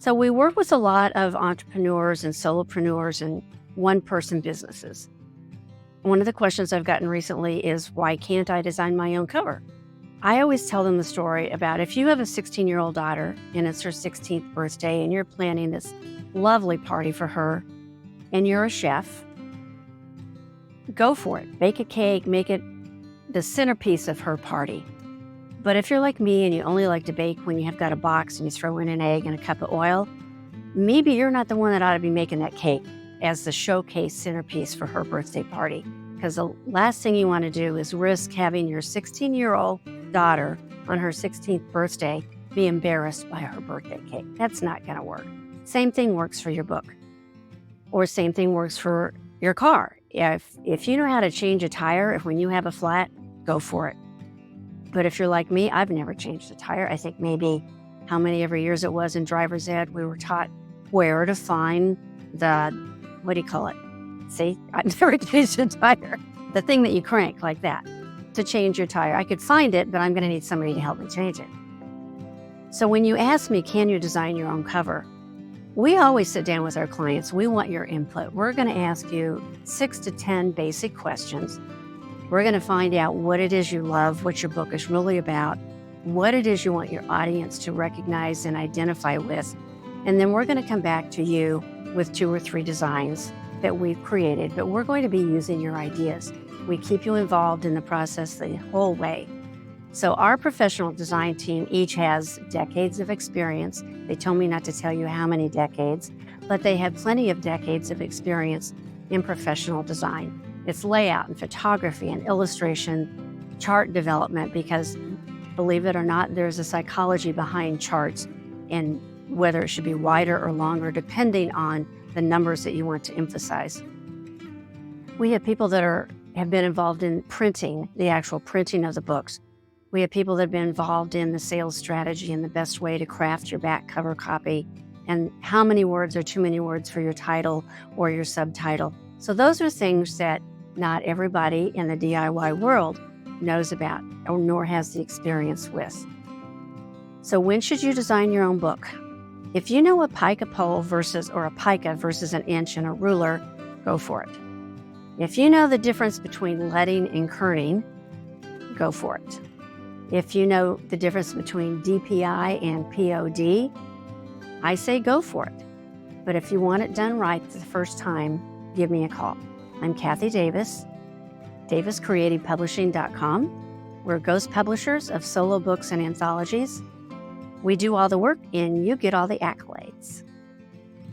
So we work with a lot of entrepreneurs and solopreneurs and one-person businesses. One of the questions I've gotten recently is, why can't I design my own cover? I always tell them the story about, if you have a 16-year-old daughter and it's her 16th birthday and you're planning this lovely party for her and you're a chef, go for it. Bake a cake, make it the centerpiece of her party. But if you're like me and you only like to bake when you have got a box and you throw in an egg and a cup of oil, maybe you're not the one that ought to be making that cake as the showcase centerpiece for her birthday party. Because the last thing you want to do is risk having your 16-year-old daughter on her 16th birthday be embarrassed by her birthday cake. That's not going to work. Same thing works for your book. Or same thing works for your car. If you know how to change a tire, if when you have a flat, go for it. But if you're like me, I've never changed a tire. I think maybe how many ever years it was in driver's ed, we were taught where to find the, what do you call it? See, I've never changed a tire. The thing that you crank like that to change your tire. I could find it, but I'm going to need somebody to help me change it. So when you ask me, can you design your own cover? We always sit down with our clients. We want your input. We're going to ask you 6 to 10 basic questions. We're going to find out what it is you love, what your book is really about, what it is you want your audience to recognize and identify with. And then we're going to come back to you with 2 or 3 designs that we've created, but we're going to be using your ideas. We keep you involved in the process the whole way. So our professional design team each has decades of experience. They told me not to tell you how many decades, but they have plenty of decades of experience in professional design. It's layout and photography and illustration, chart development, because believe it or not, there's a psychology behind charts and whether it should be wider or longer, depending on the numbers that you want to emphasize. We have people that have been involved in printing, the actual printing of the books. We have people that have been involved in the sales strategy and the best way to craft your back cover copy and how many words are too many words for your title or your subtitle. So those are things that not everybody in the DIY world knows about or nor has the experience with. So when should you design your own book? If you know a pica pole or a pica versus an inch and a ruler, go for it. If you know the difference between leading and kerning, go for it. If you know the difference between DPI and POD, I say go for it. But if you want it done right the first time, give me a call. I'm Cathy Davis, daviscreativepublishing.com. We're ghost publishers of solo books and anthologies. We do all the work and you get all the accolades.